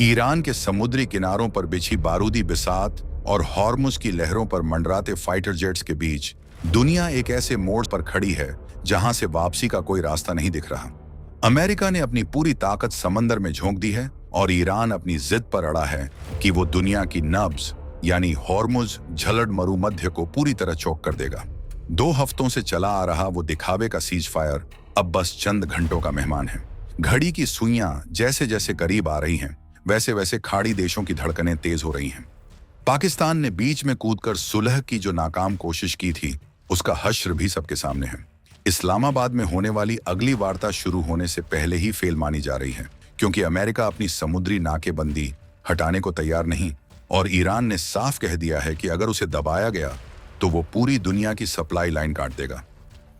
Iran के समुद्री किनारों पर बिछी बारूदी बिसात और हॉर्मुज की लहरों पर मंडराते फाइटर जेट्स के बीच दुनिया एक ऐसे मोड़ पर खड़ी है जहां से वापसी का कोई रास्ता नहीं दिख रहा। अमेरिका ने अपनी पूरी ताकत समंदर में झोंक दी है और ईरान अपनी जिद पर अड़ा है कि वो दुनिया की नब्ज यानी हॉर्मुज झलड़ मरुमध्य को पूरी तरह चौक कर देगा। 2 हफ्तों से चला आ रहा वो दिखावे का सीज फायर अब बस चंद घंटों का मेहमान है। घड़ी की सुइयां जैसे जैसे करीब आ रही हैं, वैसे वैसे खाड़ी देशों की धड़कनें तेज हो रही हैं। पाकिस्तान ने बीच में कूदकर सुलह की जो नाकाम कोशिश की थी, उसका हश्र भी सबके सामने है। इस्लामाबाद में होने वाली अगली वार्ता शुरू होने से पहले ही फेल मानी जा रही है, क्योंकि अमेरिका अपनी समुद्री नाकेबंदी हटाने को तैयार नहीं और ईरान ने साफ कह दिया है कि अगर उसे दबाया गया तो वो पूरी दुनिया की सप्लाई लाइन काट देगा।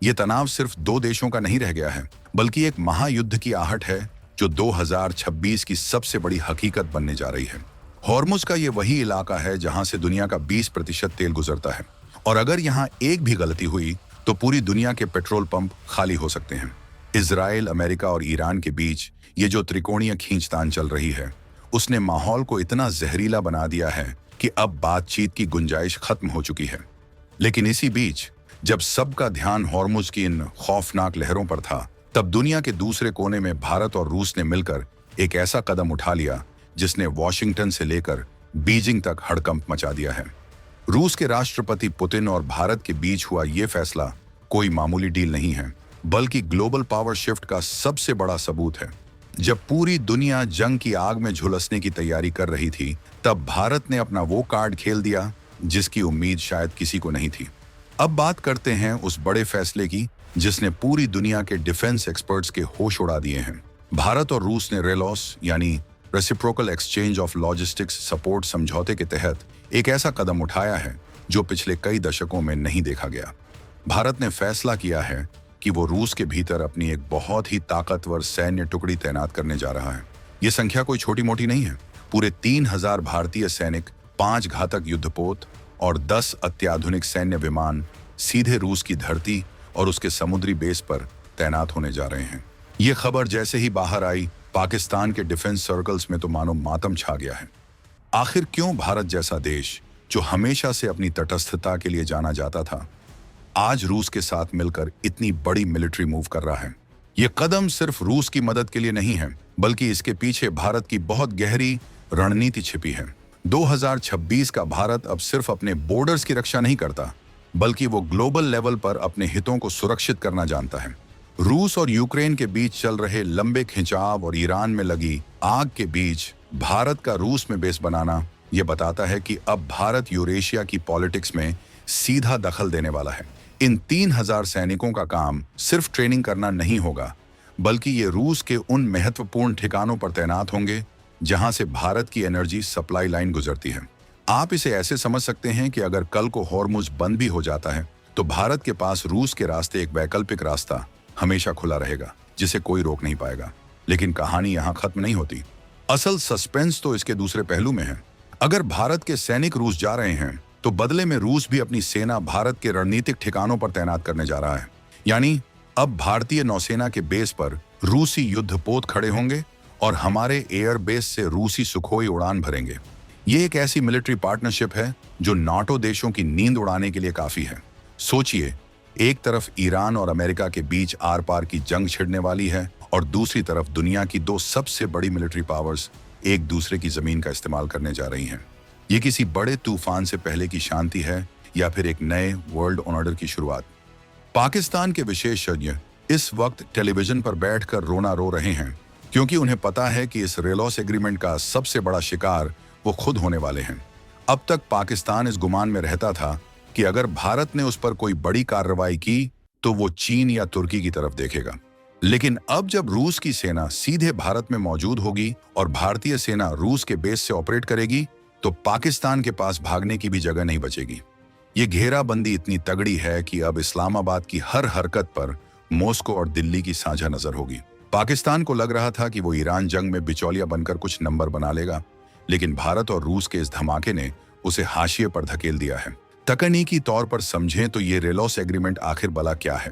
ये तनाव सिर्फ 2 देशों का नहीं रह गया है, बल्कि एक महायुद्ध की आहट है जो 2026 की सबसे बड़ी हकीकत बनने जा रही है। हॉर्मुज का ये वही इलाका है जहां से दुनिया का 20% तेल गुजरता है और अगर यहां एक भी गलती हुई तो पूरी दुनिया के पेट्रोल पंप खाली हो सकते हैं। इजराइल, अमेरिका और ईरान के बीच ये जो त्रिकोणीय खींचतान चल रही है, उसने माहौल को इतना जहरीला बना दिया है कि अब बातचीत की गुंजाइश खत्म हो चुकी है। लेकिन इसी बीच जब सबका ध्यान हॉर्मुज की इन खौफनाक लहरों पर था, तब दुनिया के दूसरे कोने में भारत और रूस ने मिलकर एक ऐसा कदम उठा लिया जिसने वॉशिंगटन से लेकर बीजिंग तक हड़कंप मचा दिया है। रूस के राष्ट्रपति पुतिन और भारत के बीच हुआ ये फैसला कोई मामूली डील नहीं है, बल्कि ग्लोबल पावर शिफ्ट का सबसे बड़ा सबूत है। जब पूरी दुनिया जंग की आग में झुलसने की तैयारी कर रही थी, तब भारत ने अपना वो कार्ड खेल दिया जिसकी उम्मीद शायद किसी को नहीं थी। अब बात करते हैं उस बड़े फैसले की जिसने पूरी दुनिया के डिफेंस एक्सपर्ट्स के होश उड़ा दिए हैं। भारत और रूस ने रेलॉस यानी reciprocal exchange of logistics support समझौते के तहत एक ऐसा कदम उठाया है जो पिछले कई दशकों में नहीं देखा गया। भारत ने फैसला किया है कि वो रूस के भीतर अपनी एक बहुत ही ताकतवर सैन्य टुकड़ी तैनात करने जा रहा है। ये संख्या कोई छोटी मोटी नहीं है। पूरे 3000 भारतीय सैनिक, 5 घातक युद्धपोत और 10 अत्याधुनिक सैन्य विमान सीधे रूस की धरती और उसके समुद्री बेस पर तैनात होने जा रहे हैं। ये खबर जैसे ही बाहर आई, पाकिस्तान के डिफेंस सर्कल्स में तो मानो मातम छा गया है। आखिर क्यों भारत जैसा देश, जो हमेशा से अपनी तटस्थता के लिए जाना जाता था, आज रूस के साथ मिलकर इतनी बड़ी मिलिट्री मूव कर रहा है? ये कदम सिर्फ रूस की मदद के लिए नहीं है, बल्कि इसके पीछे भारत की बहुत गहरी रणनीति छिपी है। 2026 का भारत अब सिर्फ अपने बॉर्डर्स की रक्षा नहीं करता, बल्कि वो ग्लोबल लेवल पर अपने हितों को सुरक्षित करना जानता है। रूस और यूक्रेन के बीच चल रहे लंबे खिंचाव और ईरान में लगी आग के बीच भारत का रूस में बेस बनाना ये बताता है कि अब भारत यूरेशिया की पॉलिटिक्स में सीधा दखल देने वाला है। इन 3000 सैनिकों का काम सिर्फ ट्रेनिंग करना नहीं होगा, बल्कि ये रूस के उन महत्वपूर्ण ठिकानों पर तैनात होंगे जहां से भारत की एनर्जी सप्लाई लाइन गुजरती है। आप इसे ऐसे समझ सकते हैं कि अगर कल को हॉर्मुज बंद भी हो जाता है, तो भारत के पास रूस के रास्ते एक वैकल्पिक रास्ता हमेशा खुला रहेगा, जिसे कोई रोक नहीं पाएगा। लेकिन कहानी यहाँ खत्म नहीं होती। असल सस्पेंस तो इसके दूसरे पहलू में है। अगर भारत के सैनिक रूस जा रहे हैं, तो बदले में रूस भी अपनी सेना भारत के रणनीतिक ठिकानों पर तैनात करने जा रहा है। यानी अब भारतीय नौसेना के बेस पर रूसी युद्धपोत खड़े होंगे और हमारे एयर बेस से रूसी सुखोई उड़ान भरेंगे। ये एक ऐसी मिलिट्री पार्टनरशिप है जो नाटो देशों की नींद उड़ाने के लिए काफी है। सोचिए, एक तरफ ईरान और अमेरिका के बीच आर पार की जंग छिड़ने वाली है और दूसरी तरफ दुनिया की 2 सबसे बड़ी मिलिट्री पावर्स एक दूसरे की जमीन का इस्तेमाल करने जा रही हैं। ये किसी बड़े तूफान से पहले की शांति है या फिर एक नए वर्ल्ड ऑर्डर की शुरुआत? पाकिस्तान के विशेषज्ञ इस वक्त टेलीविजन पर बैठकर रोना रो रहे हैं, क्योंकि उन्हें पता है कि इस रेलॉस एग्रीमेंट का सबसे बड़ा शिकार वो खुद होने वाले हैं। अब तक पाकिस्तान इस गुमान में रहता था कि अगर भारत ने उस पर कोई बड़ी कार्रवाई की तो वो चीन या तुर्की की तरफ देखेगा। लेकिन अब जब रूस की सेना सीधे भारत में मौजूद होगी और भारतीय सेना रूस के बेस से ऑपरेट करेगी, तो पाकिस्तान के पास भागने की भी जगह नहीं बचेगी। ये घेराबंदी इतनी तगड़ी है कि अब इस्लामाबाद की हर हरकत पर मॉस्को और दिल्ली की साझा नजर होगी। पाकिस्तान को लग रहा था कि वो ईरान जंग में बिचौलिया बनकर कुछ नंबर बना लेगा, लेकिन भारत और रूस के इस धमाके ने उसे हाशिए पर धकेल दिया है। तकनीकी तौर पर समझें तो ये रेलॉस एग्रीमेंट आखिर भला क्या है?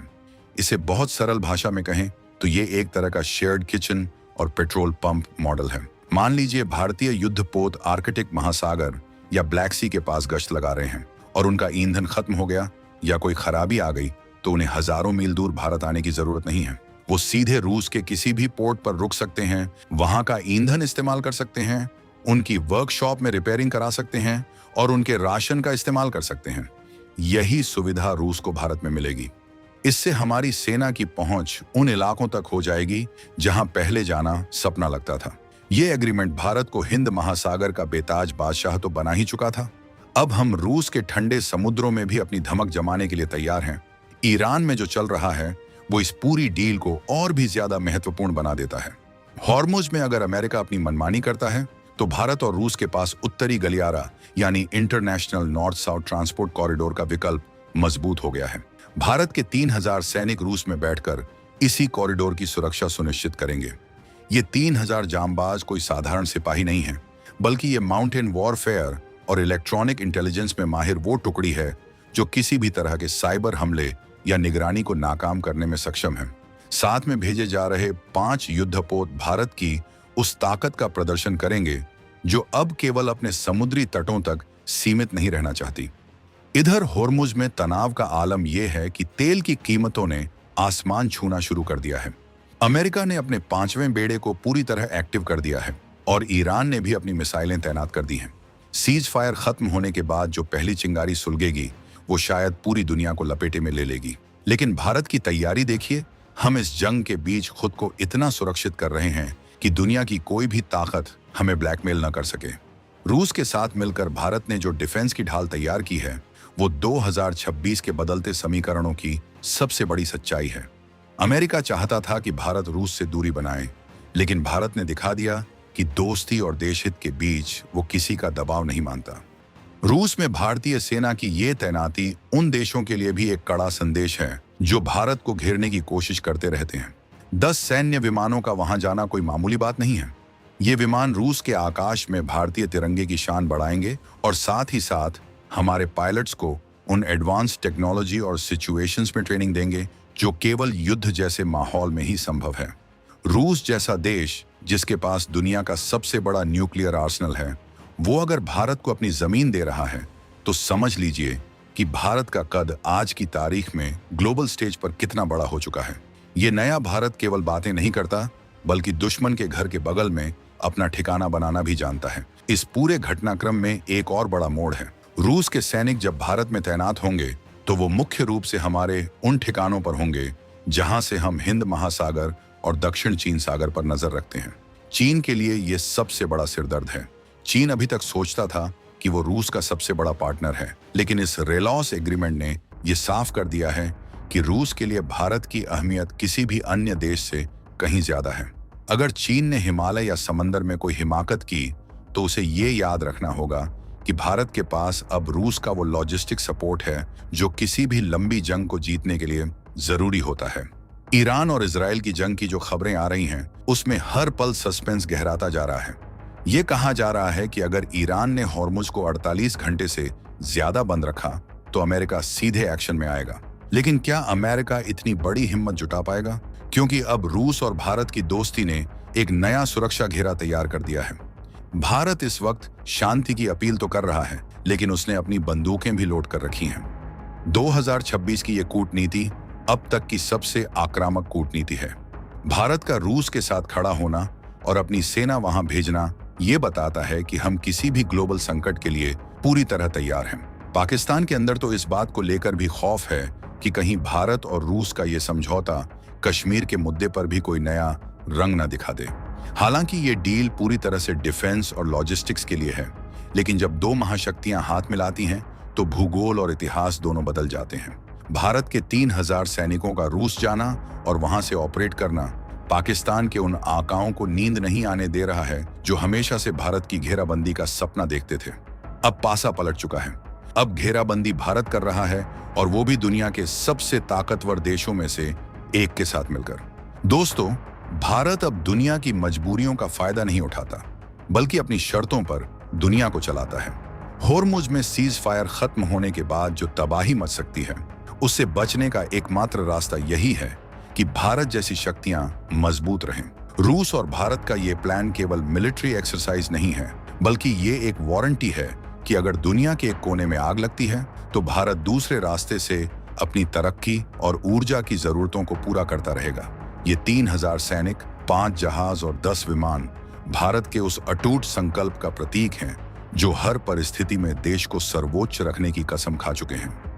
इसे बहुत सरल भाषा में कहें तो ये एक तरह का शेयर्ड किचन और पेट्रोल पंप मॉडल है। मान लीजिए भारतीय युद्धपोत आर्कटिक महासागर या ब्लैक सी के पास गश्त लगा रहे हैं और उनका ईंधन खत्म हो गया या कोई खराबी आ गई, तो उन्हें हजारों मील दूर भारत आने की जरूरत नहीं है। वो सीधे रूस के किसी भी पोर्ट पर रुक सकते हैं, वहां का ईंधन इस्तेमाल कर सकते हैं, उनकी वर्कशॉप में रिपेयरिंग करा सकते हैं और उनके राशन का इस्तेमाल कर सकते हैं। यही सुविधा रूस को भारत में मिलेगी। इससे हमारी सेना की पहुंच उन इलाकों तक हो जाएगी जहां पहले जाना सपना लगता था। यह एग्रीमेंट भारत को हिंद महासागर का बेताज बादशाह तो बना ही चुका था, अब हम रूस के ठंडे समुद्रों में भी अपनी धमक जमाने के लिए तैयार हैं। ईरान में जो चल रहा है वो इस पूरी डील को और भी ज्यादा महत्वपूर्ण बना देता है। हॉर्मुज में अगर अमेरिका अपनी मनमानी करता है तो भारत और रूस के पास उत्तरी गलियारा यानी international north south transport corridor का विकल्प मजबूत हो गया है। भारत के 3000 सैनिक रूस में बैठकर इसी कॉरिडोर की सुरक्षा सुनिश्चित करेंगे। ये 3000 जांबाज कोई साधारण सिपाही नहीं है, बल्कि ये माउंटेन वॉरफेयर और इलेक्ट्रॉनिक इंटेलिजेंस में माहिर वो टुकड़ी है जो किसी भी तरह के साइबर हमले या निगरानी को नाकाम करने में सक्षम है। साथ में भेजे जा रहे 5 युद्धपोत भारत की उस ताकत का प्रदर्शन करेंगे जो अब केवल अपने समुद्री तटों तक सीमित नहीं रहना चाहती। इधर होर्मुज में तनाव का आलम यह है कि तेल की कीमतों ने आसमान छूना शुरू कर दिया है। अमेरिका ने अपने 5वें बेड़े को पूरी तरह एक्टिव कर दिया है और ईरान ने भी अपनी मिसाइलें तैनात कर दी हैं। सीज फायर खत्म होने के बाद जो पहली चिंगारी सुलगेगी वो शायद पूरी दुनिया को लपेटे में ले लेगी। लेकिन भारत की तैयारी देखिए, हम इस जंग के बीच खुद को इतना सुरक्षित कर रहे हैं कि दुनिया की कोई भी ताकत हमें ब्लैकमेल न कर सके। रूस के साथ मिलकर भारत ने जो डिफेंस की ढाल तैयार की है वो 2026 के बदलते समीकरणों की सबसे बड़ी सच्चाई है। अमेरिका चाहता था कि भारत रूस से दूरी बनाए, लेकिन भारत ने दिखा दिया कि दोस्ती और देशहित के बीच वो किसी का दबाव नहीं मानता। रूस में भारतीय सेना की ये तैनाती उन देशों के लिए भी एक कड़ा संदेश है जो भारत को घेरने की कोशिश करते रहते हैं। 10 सैन्य विमानों का वहां जाना कोई मामूली बात नहीं है। ये विमान रूस के आकाश में भारतीय तिरंगे की शान बढ़ाएंगे और साथ ही साथ हमारे पायलट्स को उन एडवांस टेक्नोलॉजी और सिचुएशंस में ट्रेनिंग देंगे जो केवल युद्ध जैसे माहौल में ही संभव है। रूस जैसा देश जिसके पास दुनिया का सबसे बड़ा न्यूक्लियर आर्सेनल है, वो अगर भारत को अपनी जमीन दे रहा है तो समझ लीजिए कि भारत का कद आज की तारीख में ग्लोबल स्टेज पर कितना बड़ा हो चुका है। ये नया भारत केवल बातें नहीं करता, बल्कि दुश्मन के घर के बगल में अपना ठिकाना बनाना भी जानता है। इस पूरे घटनाक्रम में एक और बड़ा मोड़ है। रूस के सैनिक जब भारत में तैनात होंगे तो वो मुख्य रूप से हमारे उन ठिकानों पर होंगे जहां से हम हिंद महासागर और दक्षिण चीन सागर पर नजर रखते हैं। चीन के लिए ये सबसे बड़ा सिरदर्द है। चीन अभी तक सोचता था कि वो रूस का सबसे बड़ा पार्टनर है, लेकिन इस रेलॉस एग्रीमेंट ने ये साफ कर दिया है कि रूस के लिए भारत की अहमियत किसी भी अन्य देश से कहीं ज्यादा है। अगर चीन ने हिमालय या समंदर में कोई हिमाकत की तो उसे ये याद रखना होगा कि भारत के पास अब रूस का वो लॉजिस्टिक सपोर्ट है जो किसी भी लंबी जंग को जीतने के लिए जरूरी होता है। ईरान और इजराइल की जंग की जो खबरें आ रही हैं, उसमें हर पल सस्पेंस गहराता जा रहा है। ये कहा जा रहा है कि अगर ईरान ने हॉर्मुज को 48 घंटे से ज्यादा बंद रखा तो अमेरिका सीधे एक्शन में आएगा। लेकिन क्या अमेरिका इतनी बड़ी हिम्मत जुटा पाएगा? क्योंकि अब रूस और भारत की दोस्ती ने एक नया सुरक्षा घेरा तैयार कर दिया है। भारत इस वक्त शांति की अपील तो कर रहा है, लेकिन उसने अपनी बंदूकें भी लोड कर रखी हैं। 2026 की ये कूटनीति अब तक की सबसे आक्रामक कूटनीति है। भारत का रूस के साथ खड़ा होना और अपनी सेना वहां भेजना ये बताता है कि हम किसी भी ग्लोबल संकट के लिए पूरी तरह तैयार हैं। पाकिस्तान के अंदर तो इस बात को लेकर भी खौफ है कि कहीं भारत और रूस का ये समझौता कश्मीर के मुद्दे पर भी कोई नया रंग न दिखा दे। हालांकि ये डील पूरी तरह से डिफेंस और लॉजिस्टिक्स के लिए है, लेकिन जब दो महाशक्तियां हाथ मिलाती हैं तो भूगोल और इतिहास दोनों बदल जाते हैं। भारत के 3000 सैनिकों का रूस जाना और वहां से ऑपरेट करना पाकिस्तान के उन आकाओं को नींद नहीं आने दे रहा है जो हमेशा से भारत की घेराबंदी का सपना देखते थे। अब पासा पलट चुका है। अब घेराबंदी भारत कर रहा है और वो भी दुनिया के सबसे ताकतवर देशों में से एक के साथ मिलकर। दोस्तों, भारत अब दुनिया की मजबूरियों का फायदा नहीं उठाता, बल्कि अपनी शर्तों पर दुनिया को चलाता है। होर्मुज में सीज फायर खत्म होने के बाद जो तबाही मच सकती है, उससे बचने का एकमात्र रास्ता यही है कि भारत जैसी शक्तियां मजबूत रहें। रूस और भारत का ये प्लान केवल मिलिट्री एक्सरसाइज नहीं है, बल्कि ये एक वारंटी है कि अगर दुनिया के एक कोने में आग लगती है तो भारत दूसरे रास्ते से अपनी तरक्की और ऊर्जा की जरूरतों को पूरा करता रहेगा। ये 3000 सैनिक, 5 जहाज और 10 विमान भारत के उस अटूट संकल्प का प्रतीक हैं जो हर परिस्थिति में देश को सर्वोच्च रखने की कसम खा चुके हैं।